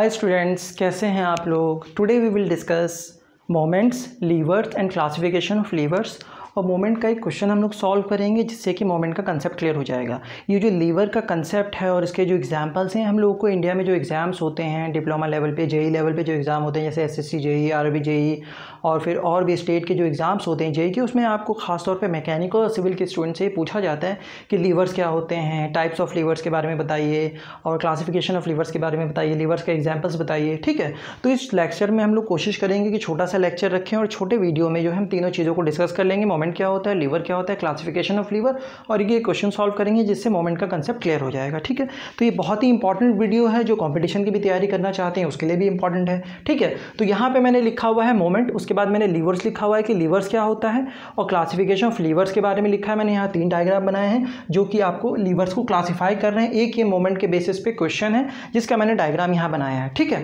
Hi students, कैसे हैं आप लोग। Today we will discuss moments, levers and classification of levers. और मोमेंट का एक क्वेश्चन हम लोग सॉल्व करेंगे जिससे कि मोमेंट का कंसेप्ट क्लियर हो जाएगा। ये जो लीवर का कंसेप्ट है और इसके जो एग्जांपल्स हैं, हम लोगों को इंडिया में जो एग्ज़ाम्स होते हैं डिप्लोमा लेवल पे, जेई लेवल पे जो एग्ज़ाम होते हैं जैसे एसएससी जेई, आरआरबी जेई और फिर और भी स्टेट के जो एग्ज़ाम्स होते हैं जेई के, उसमें आपको खासतौर पे मैकेनिकल और सिविल के स्टूडेंट से पूछा जाता है कि लीवर्स क्या होते हैं, टाइप्स ऑफ लीवर्स के बारे में बताइए और क्लासिफिकेशन ऑफ लीवर्स के बारे में बताइए, लीवर्स के एग्जाम्पल्स बताइए। ठीक है, तो इस लेक्चर में हम लोग कोशिश करेंगे कि छोटा सा लेक्चर रखें और छोटे वीडियो में जो हम तीनों चीज़ों को डिस्कस कर लेंगे। मोमेंट क्या होता है, लीवर क्या होता है, क्लासिफिकेशन ऑफ लीवर, और ये क्वेश्चन सॉल्व करेंगे जिससे मोमेंट का कंसेप्ट क्लियर हो जाएगा। ठीक है, तो ये बहुत ही इंपॉर्टेंट वीडियो है, जो कंपटीशन की भी तैयारी करना चाहते हैं उसके लिए भी इंपॉर्टेंट है। ठीक है, तो यहाँ पे मैंने लिखा हुआ है मोमेंट, उसके बाद मैंने लीवर्स लिखा हुआ है कि लीवर्स क्या होता है, और क्लासिफिकेशन ऑफ लीवर्स के बारे में लिखा है। मैंने यहाँ 3 डायग्राम बनाए हैं जो कि आपको लीवर्स को क्लासीफाई कर रहे हैं। एक ये मोमेंट के बेसिस पे क्वेश्चन है जिसका मैंने डायग्राम यहाँ बनाया है। ठीक है,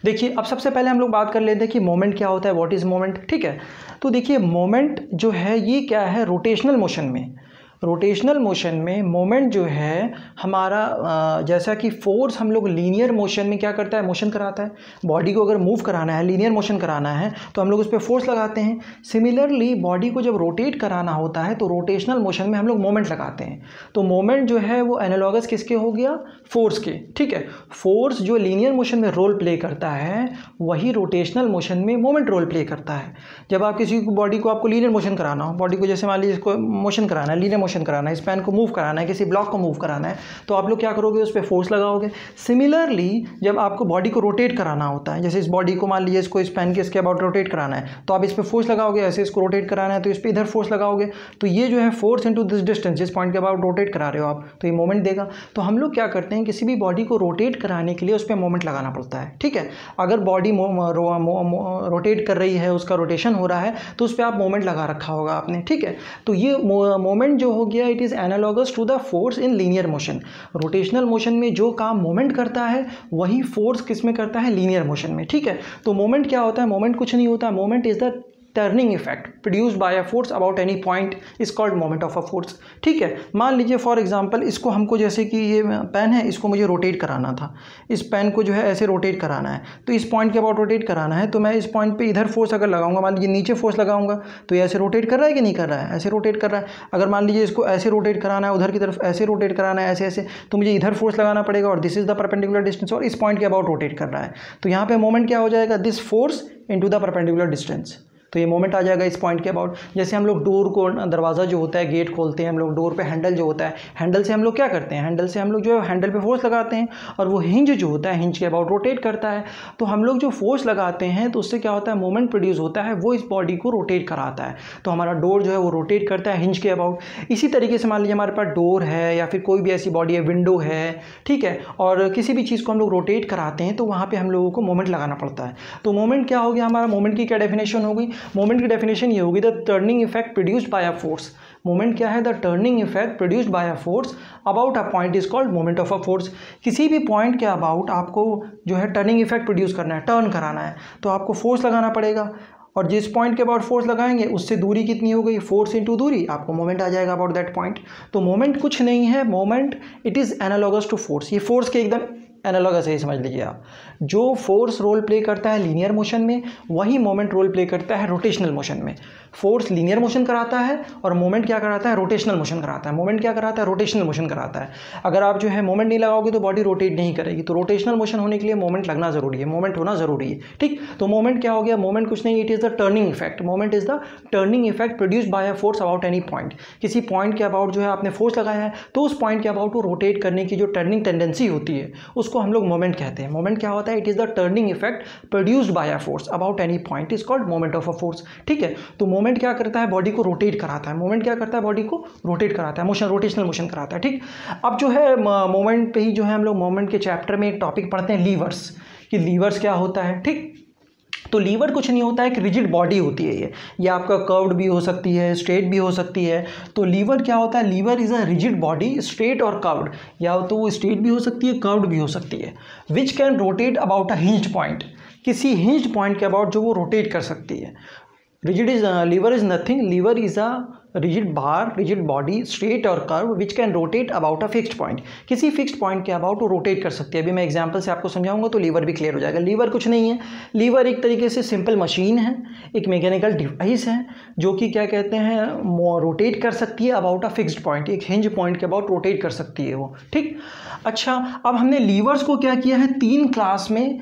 देखिए अब सबसे पहले हम लोग बात कर लेते हैं कि मोमेंट क्या होता है, व्हाट इज मोमेंट। ठीक है, तो देखिए मोमेंट जो है ये क्या है, रोटेशनल मोशन में, रोटेशनल मोशन में मोमेंट जो है हमारा जैसा कि फोर्स हम लोग लीनियर मोशन में क्या करता है, मोशन कराता है। बॉडी को अगर मूव कराना है, लीनियर मोशन कराना है तो हम लोग उस पर फोर्स लगाते हैं। सिमिलरली बॉडी को जब रोटेट कराना होता है तो रोटेशनल मोशन में हम लोग मोमेंट लगाते हैं। तो मोमेंट जो है वो एनालॉगस किसके हो गया, फोर्स के। ठीक है, फोर्स जो लीनियर मोशन में रोल प्ले करता है वही रोटेशनल मोशन में मोमेंट रोल प्ले करता है। जब आप किसी बॉडी को आपको लीनियर मोशन कराना हो, बॉडी को जैसे मान लीजिए इसको मोशन कराना है, लीनियर मोशन कराना है, इस पेन को मूव कराना है, किसी ब्लॉक को मूव कराना है, तो आप लोग क्या करोगे, उस पर फोर्स लगाओगे। सिमिलरली जब आपको बॉडी को रोटेट कराना होता है, जैसे इस बॉडी को मान लीजिए इसको इस पेन के इसके अबाउट रोटेट कराना है तो आप इस पर फोर्स लगाओगे। ऐसे इसको रोटेट कराना है तो इस पर इधर फोर्स लगाओगे। तो ये जो है फोर्स इनटू दिस डिस्टेंस, जिस पॉइंट के अबाउट रोटेट करा रहे हो आप, तो ये मोमेंट देगा। तो हम लोग क्या करते हैं, किसी भी बॉडी को रोटेट कराने के लिए उस पर मोमेंट लगाना पड़ता है। ठीक है, अगर बॉडी रोटेट कर रही है, उसका रोटेशन हो रहा है तो उस पर आप मोमेंट लगा रखा होगा आपने। ठीक है, तो ये मोमेंट जो हो गया it is analogous to the force in linear motion. Rotational motion में जो काम मोमेंट करता है वही फोर्स किस में करता है, लीनियर मोशन में। ठीक है, तो मोमेंट क्या होता है, मोमेंट कुछ नहीं होता, moment is the turning effect produced by a force about any point is called moment of a force. ठीक है, मान लीजिए फॉर एग्जांपल इसको हमको, जैसे कि ये पेन है, इसको मुझे रोटेट कराना था, इस पेन को जो है ऐसे रोटेट कराना है, तो इस पॉइंट के अबाउट रोटेट कराना है, तो मैं इस पॉइंट पे इधर फोर्स अगर लगाऊंगा, मान लीजिए नीचे फोर्स लगाऊंगा तो ये ऐसे रोटेट कर रहा है कि नहीं कर रहा है, ऐसे रोटेट कर रहा है। अगर मान लीजिए इसको ऐसे रोटेट कराना है, उधर की तरफ ऐसे रोटेट कराना है, ऐसे ऐसे, तो मुझे इधर फोर्स लगाना पड़ेगा और this is the perpendicular distance, और इस पॉइंट के अबाउट रोटेट कर रहा है। तो यहाँ पे मोमेंट क्या हो जाएगा, this force into the perpendicular distance, तो ये मोमेंट आ जाएगा इस पॉइंट के अबाउट। जैसे हम लोग डोर को, दरवाज़ा जो होता है, गेट खोलते हैं हम लोग, डोर पे हैंडल जो होता है, हैंडल से हम लोग क्या करते हैं, हैंडल से हम लोग जो है हैंडल पे फोर्स लगाते हैं और वो हिंज जो होता है, हिंज के अबाउट रोटेट करता है। तो हम लोग जो फोर्स लगाते हैं तो उससे क्या होता है, मोमेंट प्रोड्यूस होता है, वो इस बॉडी को रोटेट कराता है। तो हमारा डोर जो है वो रोटेट करता है हिंज के अबाउट। इसी तरीके से मान लीजिए हमारे पास डोर है या फिर कोई भी ऐसी बॉडी है, विंडो है, ठीक है, और किसी भी चीज़ को हम लोग रोटेट कराते हैं तो वहाँ पर हम लोगों को मोमेंट लगाना पड़ता है। तो मोमेंट क्या हो गया हमारा, मोमेंट की क्या डेफिनेशन हो गई, मोमेंट की डेफिनेशन ये होगी the turning effect produced by a force. Moment क्या है, the turning effect produced by a force about a point is called moment of a force. किसी भी पॉइंट के अबाउट आपको जो है टर्निंग इफेक्ट प्रोड्यूस करना है, टर्न कराना है, तो आपको फोर्स लगाना पड़ेगा, और जिस पॉइंट के अबाउट फोर्स लगाएंगे उससे दूरी कितनी हो गई, फोर्स इंटू दूरी, आपको मोमेंट आ जाएगा अबाउट दैट पॉइंट। तो मोमेंट कुछ नहीं है, moment it is analogous to force. ये फोर्स के एकदम एनालॉगस है, समझ लीजिए आप। जो फोर्स रोल प्ले करता है लीनियर मोशन में वही मोमेंट रोल प्ले करता है रोटेशनल मोशन में। फोर्स लीनियर मोशन कराता है और मोमेंट क्या कराता है, रोटेशनल मोशन कराता है। मोमेंट क्या कराता है, रोटेशनल मोशन कराता है। अगर आप जो है मोमेंट नहीं लगाओगे तो बॉडी रोटेट नहीं करेगी, तो रोटेशनल मोशन होने के लिए मोमेंट लगना जरूरी है, मोमेंट होना जरूरी है। ठीक, तो मोमेंट क्या हो गया, मोमेंट कुछ नहीं, it is the turning effect. Moment is the turning effect produced by a force about any point. किसी पॉइंट के अबाउट जो है आपने फोर्स लगाया है तो उस पॉइंट के अबाउट को रोटेट करने की जो टर्निंग टेंडेंसी होती है उसको हम लोग मोमेंट कहते हैं। मोमेंट क्या होता है, it is the turning effect produced by a force about any point is called moment of a force. ठीक है, तो मोमेंट क्या करता है, बॉडी को रोटेट कराता है। मोमेंट क्या करता है, बॉडी को रोटेट कराता है, मोशन, रोटेशनल मोशन कराता है। ठीक, अब जो है मोमेंट पे ही जो है हम लोग मोमेंट के चैप्टर में एक टॉपिक पढ़ते हैं लीवर्स, कि लीवर्स क्या होता है। ठीक, तो लीवर कुछ नहीं होता है, एक रिजिड बॉडी होती है ये आपका कर्व्ड भी हो सकती है, स्ट्रेट भी हो सकती है। तो लीवर क्या होता है, lever is a rigid body, straight और कर्व्ड, या तो वो स्ट्रेट भी हो सकती है, कर्व्ड भी हो सकती है, which can rotate about a hinged point. किसी हिंज्ड पॉइंट के अबाउट जो वो रोटेट कर सकती है। Lever is nothing, lever is a rigid bar, rigid body, straight और curve which can rotate about a fixed point. किसी फिक्स्ड पॉइंट के अबाउट वो रोटेट कर सकती है। अभी मैं एग्जांपल से आपको समझाऊंगा तो लीवर भी क्लियर हो जाएगा। लीवर कुछ नहीं है, लीवर एक तरीके से सिंपल मशीन है, एक मैकेनिकल डिवाइस है जो कि क्या कहते हैं रोटेट कर सकती है अबाउट अ फिक्स्ड पॉइंट, एक हिंज पॉइंट के अबाउट रोटेट कर सकती है वो, ठीक। अच्छा, अब हमने लीवर्स को क्या किया है, 3 क्लास में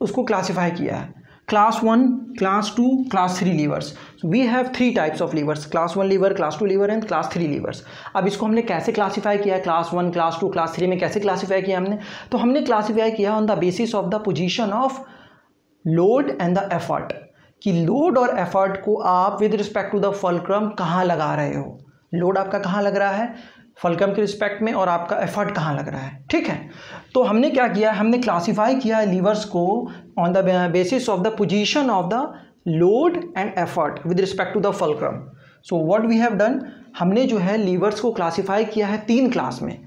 उसको क्लासीफाई किया है, class 1, class 2, class 3 levers. We have 3 types of levers, class 1 lever, class 2 lever and class 3 levers. अब इसको हमने कैसे क्लासीफाई किया है, क्लास 1, क्लास 2, क्लास 3 में कैसे क्लासीफाई किया हमने, तो हमने क्लासीफाई किया on the basis of the position of load and the effort, कि लोड और एफर्ट को आप with respect to the fulcrum कहाँ लगा रहे हो, लोड आपका कहाँ लग रहा है फुलक्रम के रिस्पेक्ट में, और आपका एफर्ट कहाँ लग रहा है, ठीक है। तो हमने क्या किया, हमने क्लासीफाई किया है लीवर्स को on the basis of the position of the load and effort with respect to the fulcrum. So what we have done, हमने जो है लीवर्स को क्लासीफाई किया है 3 क्लास में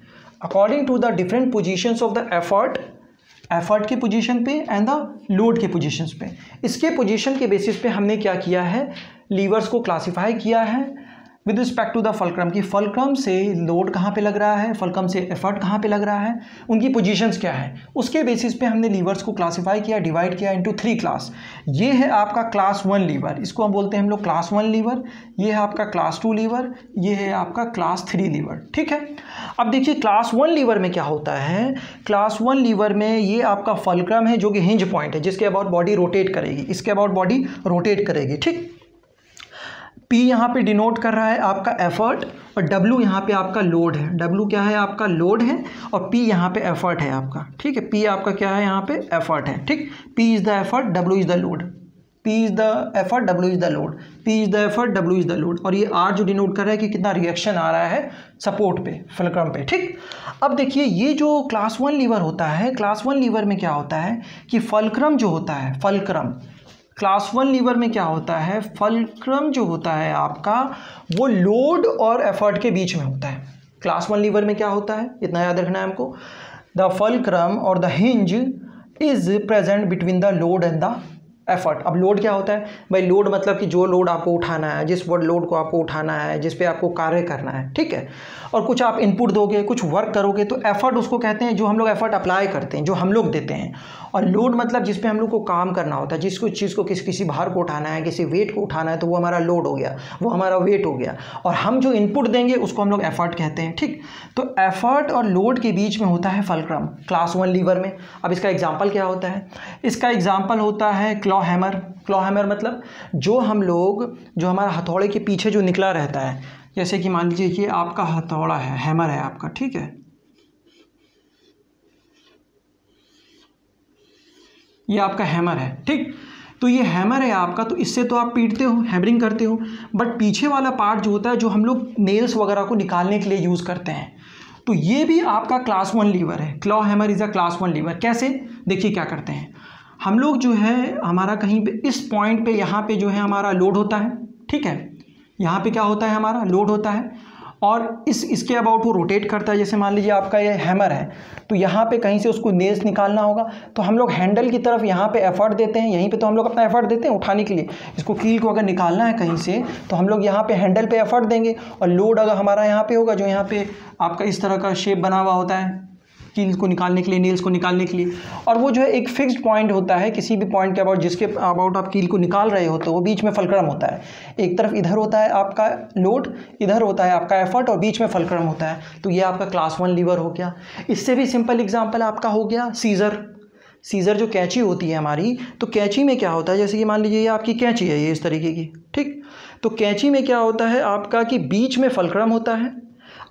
according to the different positions of the effort के position पे and the load के पोजीशंस पे। इसके पोजीशन के बेसिस पे हमने क्या किया है, लीवर्स को क्लासीफाई किया है with respect to the fulcrum, की फुलक्रम से लोड कहाँ पे लग रहा है, फुलक्रम से एफर्ट कहाँ पे लग रहा है, उनकी पोजीशंस क्या है, उसके बेसिस पे हमने लीवर्स को क्लासीफाई किया, डिवाइड किया इनटू 3 क्लास। ये है आपका क्लास 1 लीवर, इसको हम बोलते हैं हम लोग क्लास 1 लीवर, ये है आपका क्लास 2 लीवर, ये है आपका क्लास 3 लीवर, ठीक है। अब देखिए क्लास 1 लीवर में क्या होता है, क्लास 1 लीवर में ये आपका फुलक्रम है जो कि हिंज पॉइंट है, जिसके अबाउट बॉडी रोटेट करेगी, इसके अबाउट बॉडी रोटेट करेगी, ठीक। P यहाँ पे डिनोट कर रहा है आपका एफर्ट, और W यहाँ पे आपका लोड है, W क्या है आपका लोड है, और P यहाँ पे एफर्ट है आपका, ठीक है। P आपका क्या है यहाँ पे एफर्ट है, ठीक। P is the effort, W is the load, P is the effort, W is the load, P is the effort, W is the load, और ये R जो डिनोट कर रहा है कि कितना रिएक्शन आ रहा है सपोर्ट पे, फुलक्रम पे, ठीक। अब देखिए ये जो क्लास 1 लीवर होता है, क्लास 1 लीवर में क्या होता है कि फुलक्रम जो होता है, फुलक्रम क्लास 1 लीवर में क्या होता है, फुलक्रम जो होता है आपका वो लोड और एफर्ट के बीच में होता है। क्लास 1 लीवर में क्या होता है, इतना याद रखना है हमको, द फुलक्रम और the hinge is present between the load and the effort. अब लोड क्या होता है भाई, लोड मतलब कि जो लोड आपको उठाना है, जिस लोड को आपको उठाना है, जिस पे आपको कार्य करना है, ठीक है, और कुछ आप इनपुट दोगे, कुछ वर्क करोगे, तो एफर्ट उसको कहते हैं, जो हम लोग एफर्ट अप्लाई करते हैं, जो हम लोग देते हैं। और लोड मतलब जिस पे हम लोग को काम करना होता है, जिसको चीज़ को किसी भार को उठाना है, किसी वेट को उठाना है, तो वो हमारा लोड हो गया, वो हमारा वेट हो गया, और हम जो इनपुट देंगे उसको हम लोग एफर्ट कहते हैं, ठीक। तो एफर्ट और लोड के बीच में होता है फुलक्रम क्लास 1 लीवर में। अब इसका एग्जाम्पल क्या होता है, इसका एग्जाम्पल होता है क्लॉ हैमर। क्लॉ हैमर मतलब जो हमारा हथौड़े के पीछे जो निकला रहता है, जैसे कि मान लीजिए कि आपका हथौड़ा है, हैमर है आपका, ठीक है, ये आपका हैमर है, ठीक। तो ये हैमर है आपका, तो इससे तो आप पीटते हो, हैमरिंग करते हो, बट पीछे वाला पार्ट जो होता है, जो हम लोग नेल्स वगैरह को निकालने के लिए यूज़ करते हैं, तो ये भी आपका क्लास 1 लीवर है। Claw hammer is a class 1 lever. कैसे, देखिए क्या करते हैं हम लोग, जो है हमारा कहीं पे इस पॉइंट पे, यहाँ पे जो है हमारा लोड होता है, ठीक है, यहाँ पे क्या होता है हमारा लोड होता है, और इसके अबाउट वो रोटेट करता है। जैसे मान लीजिए आपका ये हैमर है, तो यहाँ पे कहीं से उसको नेल्स निकालना होगा, तो हम लोग हैंडल की तरफ यहाँ पे एफर्ट देते हैं, यहीं पे तो हम लोग अपना एफर्ट देते हैं उठाने के लिए। इसको कील को अगर निकालना है कहीं से, तो हम लोग यहाँ पे हैंडल पे एफर्ट देंगे, और लोड अगर हमारा यहाँ पे होगा, जो यहाँ पे आपका इस तरह का शेप बना हुआ होता है कील को निकालने के लिए, नेल्स को निकालने के लिए, और वो जो है एक फिक्स्ड पॉइंट होता है किसी भी पॉइंट के अबाउट, जिसके अबाउट आप कील को निकाल रहे हो, तो वो बीच में फुलक्रम होता है। एक तरफ इधर होता है आपका लोड, इधर होता है आपका एफर्ट, और बीच में फुलक्रम होता है। तो ये आपका क्लास 1 लीवर हो गया। इससे भी सिंपल एग्जाम्पल आपका हो गया सीज़र जो कैंची होती है हमारी, तो कैंची में क्या होता है, जैसे कि मान लीजिए ये आपकी कैंची है, ये इस तरीके की, ठीक। तो कैंची में क्या होता है आपका कि बीच में फुलक्रम होता है,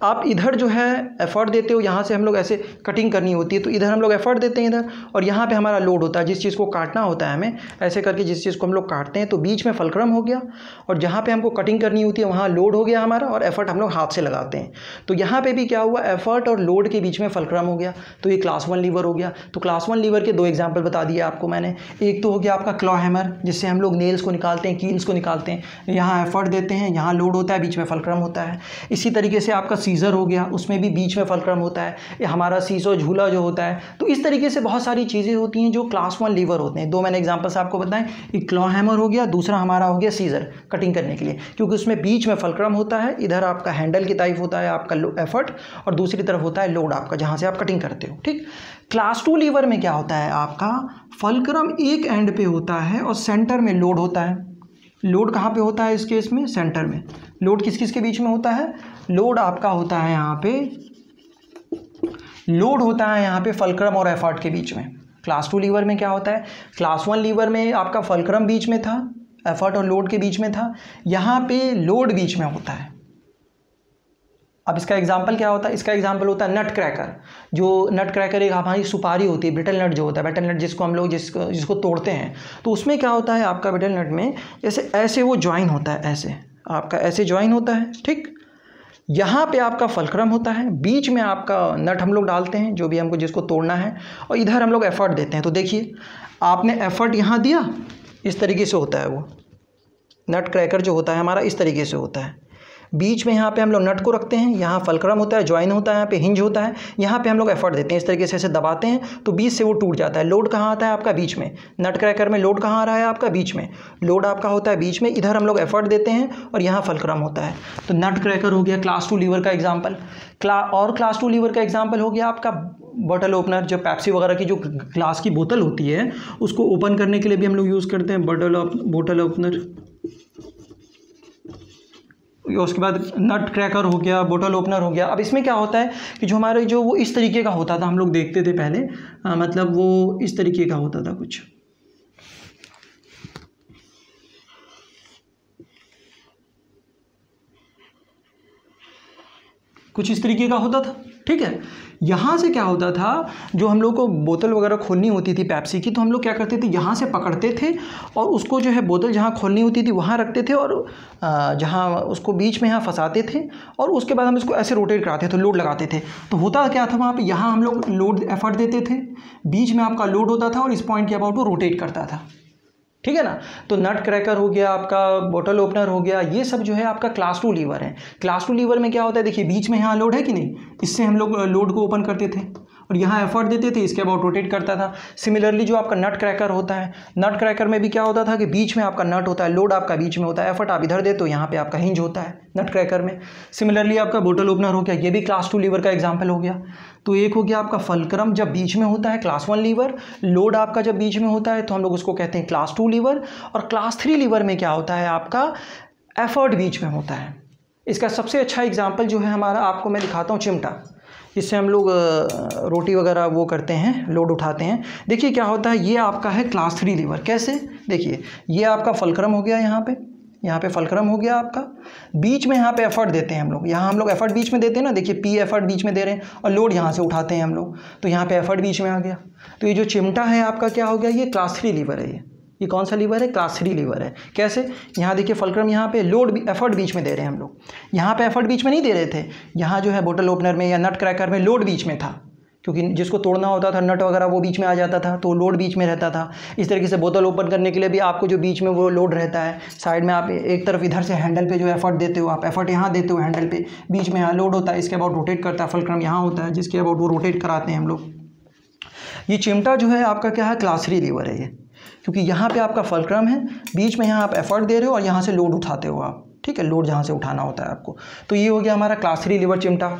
आप इधर जो है एफर्ट देते हो, यहाँ से हम लोग ऐसे कटिंग करनी होती है, तो इधर हम लोग एफर्ट देते हैं इधर, और यहाँ पे हमारा लोड होता है, जिस चीज़ को काटना होता है हमें, ऐसे करके जिस चीज़ को हम लोग काटते हैं, तो बीच में फुलक्रम हो गया, और जहाँ पे हमको कटिंग करनी होती है वहाँ लोड हो गया हमारा, और एफर्ट हम लोग हाथ से लगाते हैं। तो यहाँ पे भी क्या हुआ, एफर्ट और लोड के बीच में फुलक्रम हो गया, तो ये क्लास 1 लीवर हो गया। तो क्लास 1 लीवर के 2 एग्जाम्पल बता दिए आपको मैंने। एक तो हो गया आपका क्लॉ हैमर, जिससे हम लोग नेल्स को निकालते हैं, कील्स को निकालते हैं, यहाँ एफर्ट देते हैं, यहाँ लोड होता है, बीच में फुलक्रम होता है। इसी तरीके से आपका सीज़र हो गया, उसमें भी बीच में फलक्रम होता है, या हमारा सीसो झूला जो होता है। तो इस तरीके से बहुत सारी चीज़ें होती हैं जो क्लास 1 लीवर होते हैं। दो मैंने एग्जांपल्स आपको बताएं, एक क्लॉ हैमर हो गया, दूसरा हमारा हो गया सीज़र कटिंग करने के लिए, क्योंकि उसमें बीच में फलक्रम होता है, इधर आपका हैंडल की टाइप होता है आपका एफर्ट, और दूसरी तरफ होता है लोड आपका, जहाँ से आप कटिंग करते हो। ठीक, क्लास 2 लीवर में क्या होता है, आपका फलक्रम एक एंड पे होता है और सेंटर में लोड होता है। लोड कहाँ पे होता है इस केस में, सेंटर में। लोड किस किस के बीच में होता है, लोड आपका होता है यहाँ पे, लोड होता है यहाँ पे फलक्रम और एफर्ट के बीच में। क्लास 2 लीवर में क्या होता है, क्लास 1 लीवर में आपका फलक्रम बीच में था, एफर्ट और लोड के बीच में था, यहाँ पे लोड बीच में होता है। अब इसका एग्जाम्पल क्या होता है, इसका एग्जाम्पल होता है नट क्रैकर। जो नट क्रैकर एक हमारी सुपारी होती है, ब्रिटल नट जो होता है, ब्रिटल नट जिसको हम लोग जिसको तोड़ते हैं, तो उसमें क्या होता है आपका ब्रिटल नट में जैसे ऐसे वो ज्वाइन होता है, ऐसे आपका ऐसे ज्वाइन होता है। ठीक, यहाँ पे आपका फलक्रम होता है, बीच में आपका नट हम लोग डालते हैं जो भी हमको जिसको तोड़ना है, और इधर हम लोग एफर्ट देते हैं। तो देखिए आपने एफर्ट यहाँ दिया, इस तरीके से होता है वो नट क्रैकर जो होता है हमारा, इस तरीके से होता है। बीच में यहाँ पे हम लोग नट को रखते हैं, यहाँ फलक्रम होता है, ज्वाइन होता है, यहाँ पे हिंज होता है, यहाँ पे हम लोग एफर्ट देते हैं, इस तरीके से ऐसे दबाते हैं तो बीच से वो टूट जाता है। लोड कहाँ आता है आपका, बीच में। नट क्रैकर में लोड कहाँ आ रहा है आपका, बीच में। लोड आपका होता है बीच में, इधर हम लोग एफर्ट देते हैं और यहाँ फलक्रम होता है। तो नट क्रैकर हो गया क्लास 2 लीवर का एग्जाम्पल। और क्लास 2 लीवर का एग्जाम्पल हो गया आपका बॉटल ओपनर। जो पेप्सी वगैरह की जो ग्लास की बोतल होती है उसको ओपन करने के लिए भी हम लोग यूज़ करते हैं बॉटल ओपनर। उसके बाद नट क्रैकर हो गया, बोतल ओपनर हो गया। अब इसमें क्या होता है कि जो हमारे जो वो इस तरीके का होता था, हम लोग देखते थे पहले, मतलब वो इस तरीके का होता था, कुछ इस तरीके का होता था। ठीक है, यहाँ से क्या होता था, जो हम लोग को बोतल वगैरह खोलनी होती थी पेप्सी की, तो हम लोग क्या करते थे, यहाँ से पकड़ते थे और उसको जो है बोतल जहाँ खोलनी होती थी वहाँ रखते थे, और जहाँ उसको बीच में यहाँ फंसाते थे, और उसके बाद हम इसको ऐसे रोटेट कराते थे, लोड लगाते थे। तो होता क्या था वहाँ पे, यहाँ हम लोग लोड एफर्ट देते थे, बीच में आपका लोड होता था और इस पॉइंट के अबाउट वो रोटेट करता था। ठीक है ना। तो नट क्रैकर हो गया आपका, बोतल ओपनर हो गया, ये सब जो है आपका क्लास 2 लीवर है। क्लास 2 लीवर में क्या होता है, देखिए बीच में यहाँ लोड है कि नहीं, इससे हम लोग लोड को ओपन करते थे और यहाँ एफर्ट देते थे, इसके अबाउट रोटेट करता था। सिमिलरली जो आपका नट क्रैकर होता है, नट क्रैकर में भी क्या होता था कि बीच में आपका नट होता है, लोड आपका बीच में होता है, एफर्ट आप इधर देते हो, यहाँ पे आपका हिंज होता है नट क्रैकर में। सिमिलरली आपका बोतल ओपनर हो गया, ये भी क्लास 2 लीवर का एग्जाम्पल हो गया। तो एक हो गया आपका फलक्रम जब बीच में होता है, क्लास 1 लीवर। लोड आपका जब बीच में होता है तो हम लोग उसको कहते हैं क्लास 2 लीवर। और क्लास 3 लीवर में क्या होता है, आपका एफर्ट बीच में होता है। इसका सबसे अच्छा एग्जाम्पल जो है हमारा, आपको मैं दिखाता हूँ, चिमटा, जिससे हम लोग रोटी वगैरह वो करते हैं, लोड उठाते हैं। देखिए क्या होता है, ये आपका है क्लास 3 लीवर। कैसे, देखिए ये आपका फलक्रम हो गया, यहाँ पे फलक्रम हो गया आपका, बीच में यहाँ पे एफर्ट देते हैं हम लोग, यहाँ हम लोग एफर्ट बीच में देते हैं ना, देखिए पी एफर्ट बीच में दे रहे हैं और लोड यहाँ से उठाते हैं हम लोग, तो यहाँ पे एफर्ट बीच में आ गया। तो ये जो चिमटा है आपका क्या हो गया, ये क्लास 3 लीवर है। ये कौन सा लीवर है, क्लास 3 लीवर है। कैसे, यहाँ देखिए फलक्रम, यहाँ पे लोड एफर्ट बीच में दे रहे हैं हम लोग, यहाँ पे एफर्ट बीच में नहीं दे रहे थे, यहाँ जो है बोतल ओपनर में या नट क्रैकर में लोड बीच में था, क्योंकि जिसको तोड़ना होता था नट वगैरह वो बीच में आ जाता था, तो लोड बीच में रहता था। इस तरीके से बोतल ओपन करने के लिए भी आपको जो बीच में वो लोड रहता है, साइड में आप एक तरफ इधर से हैंडल पे जो एफर्ट देते हो, आप एफर्ट यहाँ देते हो हैंडल पे, बीच में यहाँ लोड होता है, इसके अबाउट रोटेट करता है, फलक्रम यहाँ होता है जिसके अबाउट वो रोटेट कराते हैं हम लोग। ये चिमटा जो है आपका क्या है, क्लास 3 लीवर है ये, क्योंकि यहाँ पे आपका फलक्रम है, बीच में यहाँ आप एफर्ट दे रहे हो और यहाँ से लोड उठाते हो आप। ठीक है, लोड जहाँ से उठाना होता है आपको। तो ये हो गया हमारा क्लास 3 लीवर चिमटा।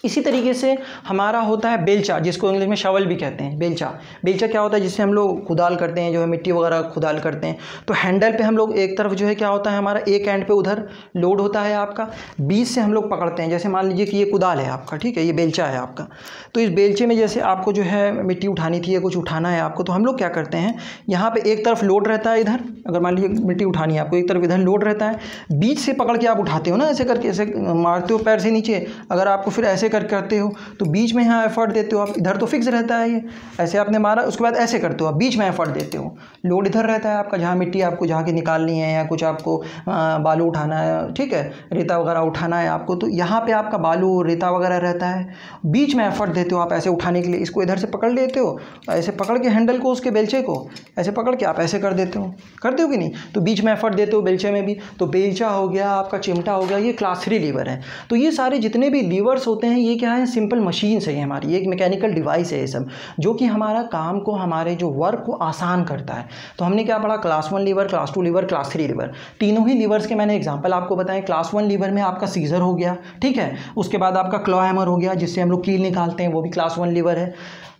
इसी तरीके से हमारा होता है बेलचा, जिसको इंग्लिश में शवल भी कहते हैं। बेलचा क्या होता है, जिससे हम लोग खुदाल करते हैं, जो है मिट्टी वगैरह खुदाल करते हैं। तो हैंडल पे हम लोग एक तरफ जो है क्या होता है हमारा, एक एंड पे उधर लोड होता है आपका, बीच से हम लोग पकड़ते हैं। जैसे मान लीजिए कि ये कुदाल है आपका, ठीक है, ये बेलचा है आपका। तो इस बेलचे में जैसे आपको जो है मिट्टी उठानी थी या कुछ उठाना है आपको, तो हम लोग क्या करते हैं, यहाँ पर एक तरफ लोड रहता है, इधर अगर मान लीजिए मिट्टी उठानी है आपको, एक तरफ इधर लोड रहता है, बीच से पकड़ के आप उठाते हो ना, ऐसे करके, ऐसे मारते हो पैर से नीचे। अगर आपको फिर ऐसे ऐसे करते हो तो बीच में यहाँ एफर्ट देते हो आप, इधर तो फिक्स रहता है ये, ऐसे आपने मारा, उसके बाद ऐसे करते हो आप, बीच में एफर्ट देते हो, लोड इधर रहता है आपका, जहाँ मिट्टी आपको जहाँ की निकालनी है या कुछ आपको बालू उठाना है, ठीक है, रेता वगैरह उठाना है आपको, तो यहाँ पे आपका बालू रेता वगैरह रहता है, बीच में एफर्ट देते हो आप ऐसे उठाने के लिए, इसको इधर से पकड़ लेते हो, ऐसे पकड़ के हैंडल को, उसके बेलचे को ऐसे पकड़ के आप ऐसे कर देते हो कि नहीं, तो बीच में एफर्ट देते हो बेलचे में भी, तो बेलचा हो गया आपका, चिमटा हो गया, ये क्लास 3 लीवर है। तो ये सारे जितने भी लीवर्स होते हैं ये क्या है, सिंपल मशीन से ही हमारी, एक मैकेनिकल डिवाइस है ये सब, जो कि हमारा काम को, हमारे जो वर्क को आसान करता है। तो हमने क्या पढ़ा, class 1 lever, class 2 lever, class 3 lever, तीनों ही लीवर्स के मैंने एग्जांपल आपको बताएं। क्लास 1 लीवर में आपका सीजर हो गया, ठीक है, उसके बाद आपका क्लॉ हैमर हो गया, जिससे हम लोग कील निकालते हैं, वो भी क्लास 1 लीवर है,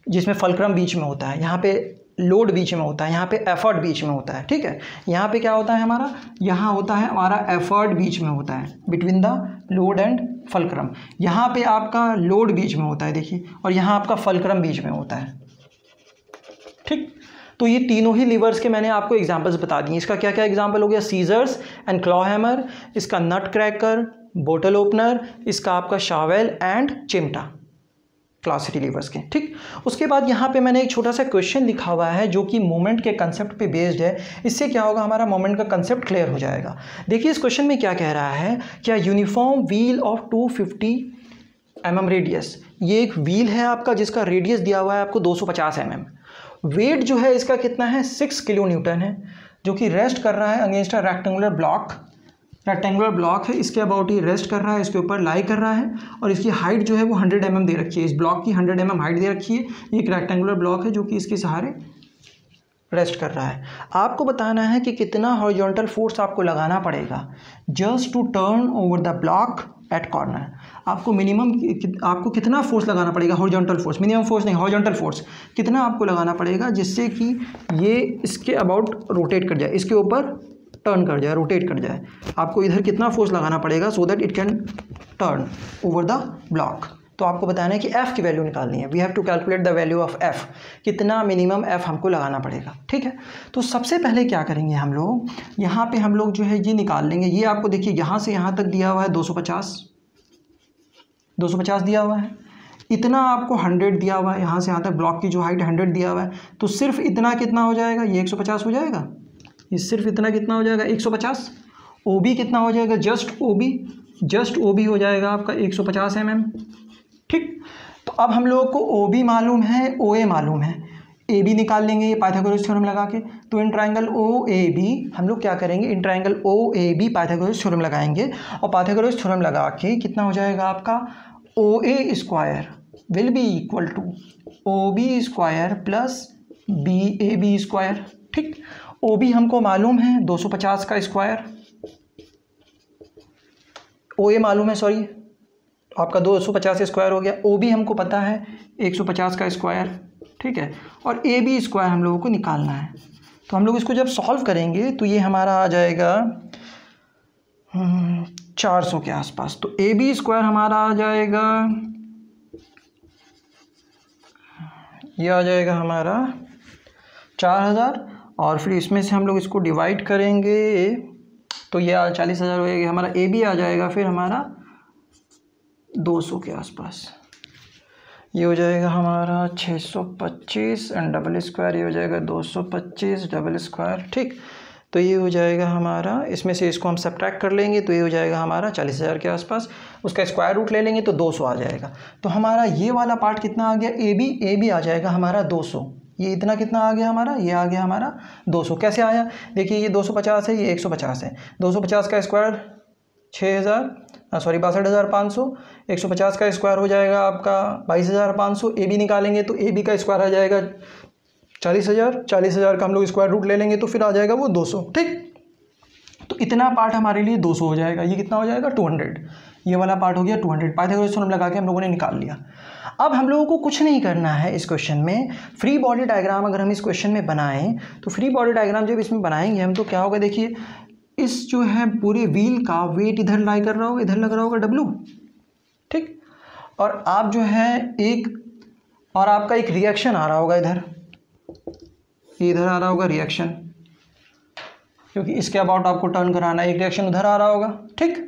जिसमें फलक्रम बीच में होता है, यहाँ पे लोड बीच में होता है, यहाँ पे एफर्ट बीच में होता है, ठीक है, यहाँ पे क्या होता है हमारा, यहाँ होता है हमारा एफर्ट बीच में होता है, between the load and fulcrum, यहाँ पे आपका लोड बीच में होता है देखिए, और यहाँ आपका फलक्रम बीच में होता है, ठीक। तो ये तीनों ही लीवर्स के मैंने आपको एग्जांपल्स बता दिए। इसका क्या क्या एग्जांपल हो गया, सीजर्स एंड क्लॉ हैमर, इसका नट क्रैकर, बोटल ओपनर, इसका आपका शावेल एंड चिमटा, क्लास 3 लीवर्स के, ठीक। उसके बाद यहाँ पे मैंने एक छोटा सा क्वेश्चन लिखा हुआ है जो कि मोमेंट के कंसेप्ट पे बेस्ड है। इससे क्या होगा, हमारा मोमेंट का कंसेप्ट क्लियर हो जाएगा। देखिए इस क्वेश्चन में क्या कह रहा है, क्या uniform wheel of 250 mm radius, ये एक व्हील है आपका जिसका रेडियस दिया हुआ है आपको 250 mm, वेट जो है इसका कितना है 6 किलो न्यूटन है, जो कि रेस्ट कर रहा है अगेंस्ट अ रेक्टेंगुलर ब्लॉक है, इसके अबाउट ही रेस्ट कर रहा है, इसके ऊपर लाई कर रहा है, और इसकी हाइट जो है वो 100 mm दे रखी है, इस ब्लॉक की 100 mm हाइट दे रखी है। ये एक रेक्टेंगुलर ब्लॉक है जो कि इसके सहारे रेस्ट कर रहा है। आपको बताना है कि कितना हॉरिजॉन्टल फोर्स आपको लगाना पड़ेगा just to turn over the block at corner. आपको मिनिमम आपको कितना फोर्स लगाना पड़ेगा, हॉरिजॉन्टल फोर्स, मिनिमम फोर्स नहीं, हॉरिजॉन्टल फोर्स कितना आपको लगाना पड़ेगा जिससे कि ये इसके अबाउट रोटेट कर जाए, इसके ऊपर टर्न कर जाए, रोटेट कर जाए। आपको इधर कितना फोर्स लगाना पड़ेगा so that it can turn over the block. तो आपको बताना है कि F की वैल्यू निकालनी है, we have to calculate the value of F, कितना मिनिमम F हमको लगाना पड़ेगा, ठीक है। तो सबसे पहले क्या करेंगे हम लोग, यहाँ पे हम लोग जो है ये निकाल लेंगे। ये आपको देखिए यहाँ से यहाँ तक दिया हुआ है 250 दिया हुआ है, इतना आपको 100 दिया हुआ है, यहाँ से यहाँ तक ब्लॉक की जो हाइट 100 दिया हुआ है, तो सिर्फ इतना कितना हो जाएगा, ये 150 हो जाएगा, ये सिर्फ इतना कितना हो जाएगा 150। OB कितना हो जाएगा, जस्ट OB हो जाएगा आपका 150 mm, ठीक। तो अब हम लोगों को OB मालूम है, OA मालूम है, AB निकाल लेंगे ये पाइथागोरस थ्योरम लगा के। तो इन ट्रायंगल OAB हम लोग क्या करेंगे, in triangle OAB Pythagoras theorem लगाएंगे, और पाइथागोरस थ्योरम लगा के कितना हो जाएगा आपका OA square will be equal to OB square plus BAB square, ठीक। OB हमको मालूम है 250 का स्क्वायर, OA मालूम है, सॉरी आपका 250 स्क्वायर हो गया, OB हमको पता है 150 का स्क्वायर, ठीक है, और AB स्क्वायर हम लोगों को निकालना है। तो हम लोग इसको जब सॉल्व करेंगे तो ये हमारा आ जाएगा 400 के आसपास। तो AB स्क्वायर हमारा आ जाएगा, ये आ जाएगा हमारा 4000, और फिर इसमें से हम लोग इसको डिवाइड करेंगे तो ये 40,000 हो जाएगा हमारा। AB आ जाएगा फिर हमारा 200 के आसपास, ये हो जाएगा हमारा 625 एंड डबल स्क्वायर, ये हो जाएगा 225 डबल स्क्वायर, ठीक। तो ये हो जाएगा हमारा, इसमें से इसको हम सब्ट्रैक्ट कर लेंगे तो ये हो जाएगा हमारा 40,000 के आसपास, उसका स्क्वायर रूट ले लेंगे तो 200 आ जाएगा। तो हमारा ये वाला पार्ट कितना आ गया, AB आ जाएगा हमारा 200, ये इतना कितना आ गया हमारा, ये आ गया हमारा 200। कैसे आया, देखिए ये 250 है, ये 150 है, 250 का स्क्वायर 62,500, 150 का स्क्वायर हो जाएगा आपका 22,500। AB निकालेंगे तो AB का स्क्वायर आ जाएगा 40,000 का हम लोग स्क्वायर रूट ले लेंगे तो फिर आ जाएगा वो 200, ठीक। तो इतना पार्ट हमारे लिए 200 हो जाएगा, ये कितना हो जाएगा 200, ये वाला पार्ट हो गया 200, पाइथागोरस थ्योरम लगा के हम लोगों ने निकाल लिया। अब हम लोगों को कुछ नहीं करना है इस क्वेश्चन में, फ्री बॉडी डायग्राम अगर हम इस क्वेश्चन में बनाएं तो फ्री बॉडी डायग्राम जब इसमें बनाएंगे हम तो क्या होगा, देखिए इस जो है पूरे व्हील का वेट इधर लाई कर रहा होगा, इधर लग रहा होगा W, ठीक, और आप जो है और आपका एक रिएक्शन आ रहा होगा इधर, इधर आ रहा होगा रिएक्शन, क्योंकि इसके अबाउट आपको टर्न कराना है, एक रिएक्शन उधर आ रहा होगा, ठीक।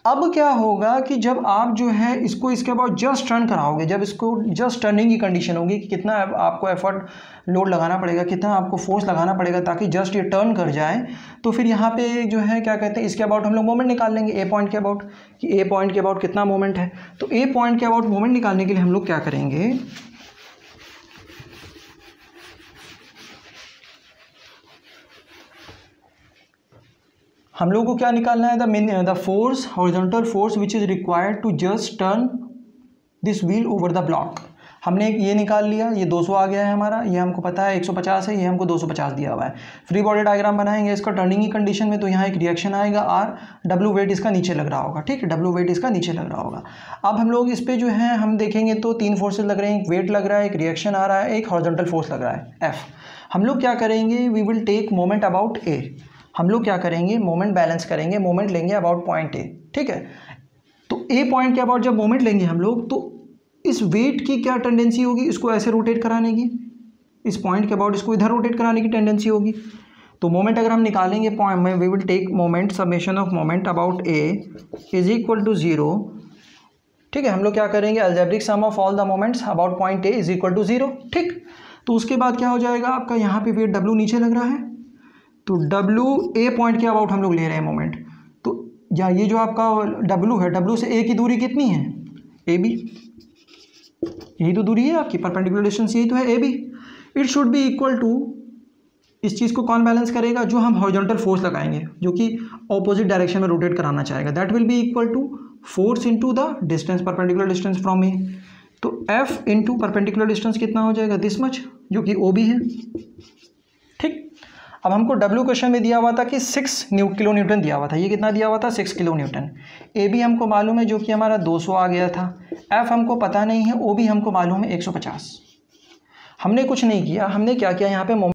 अब क्या होगा कि जब आप जो है इसको इसके बाद जस्ट टर्न कराओगे, जब इसको जस्ट टर्निंग की कंडीशन होगी कि कितना आपको एफर्ट लोड लगाना पड़ेगा, कितना आपको फोर्स लगाना पड़ेगा ताकि जस्ट ये टर्न कर जाए, तो फिर यहाँ पे जो है क्या कहते हैं, इसके अबाउट हम लोग मोमेंट निकाल लेंगे ए पॉइंट के अबाउट, कि ए पॉइंट के अबाउट कितना मोमेंट है। तो ए पॉइंट के अबाउट मोमेंट निकालने के लिए हम लोग क्या करेंगे, हम लोग को क्या निकालना है, the force, horizontal force which is required to just turn this wheel over the block. हमने ये निकाल लिया, ये 200 आ गया है हमारा, ये हमको पता है 150 है, ये हमको 250 दिया हुआ है। फ्री बॉडी डायग्राम बनाएंगे इसका टर्निंग की कंडीशन में, तो यहाँ एक रिएक्शन आएगा आर, डब्ल्यू वेट इसका नीचे लग रहा होगा, ठीक है, डब्ल्यू वेट इसका नीचे लग रहा होगा। अब हम लोग इस पर जो है हम देखेंगे तो 3 फोर्सेज लग रहे हैं, एक वेट लग रहा है, एक रिएक्शन आ रहा है, एक हॉरिजॉन्टल फोर्स लग रहा है एफ। हम लोग क्या करेंगे, we will take moment about A, हम लोग क्या करेंगे, मोमेंट बैलेंस करेंगे, मोमेंट लेंगे अबाउट पॉइंट ए, ठीक है। तो ए पॉइंट के अबाउट जब मोमेंट लेंगे हम लोग, तो इस वेट की क्या टेंडेंसी होगी, इसको ऐसे रोटेट कराने की, इस पॉइंट के अबाउट इसको इधर रोटेट कराने की टेंडेंसी होगी। तो मोमेंट अगर हम निकालेंगे पॉइंट में, we will take moment, summation of moment about A is equal to 0, ठीक है। हम लोग क्या करेंगे, algebraic sum of all the moments about point A is equal to 0, ठीक। तो उसके बाद क्या हो जाएगा आपका, यहाँ पे वेट डब्ल्यू नीचे लग रहा है, तो डब्ल्यू ए पॉइंट के अबाउट हम लोग ले रहे हैं मोमेंट, तो या ये जो आपका डब्ल्यू है, डब्ल्यू से ए की दूरी कितनी है, ए बी, यही तो दूरी है आपकी, परपेंडिकुलर डिस्टेंस यही तो है A B. It should be equal to, इस चीज़ को कौन बैलेंस करेगा, जो हम हॉरिजॉन्टल फोर्स लगाएंगे जो कि ऑपोजिट डायरेक्शन में रोटेट कराना चाहेगा, that will be equal to force into the distance, perpendicular distance from A. तो एफ इंटू परपेंडिकुलर डिस्टेंस कितना हो जाएगा, दिस मच, जो कि ओ बी है, ठीक। अब हमको डब्ल्यू क्वेश्चन में दिया हुआ था कि 6 किलो न्यूटन दिया हुआ था, ये कितना दिया हुआ था, 6 किलो न्यूटन। ए बी हमको मालूम है जो कि हमारा 200 आ गया था, एफ हमको पता नहीं है, ओ बी हमको मालूम है 150। हमने कुछ नहीं किया, हमने क्या किया यहाँ पे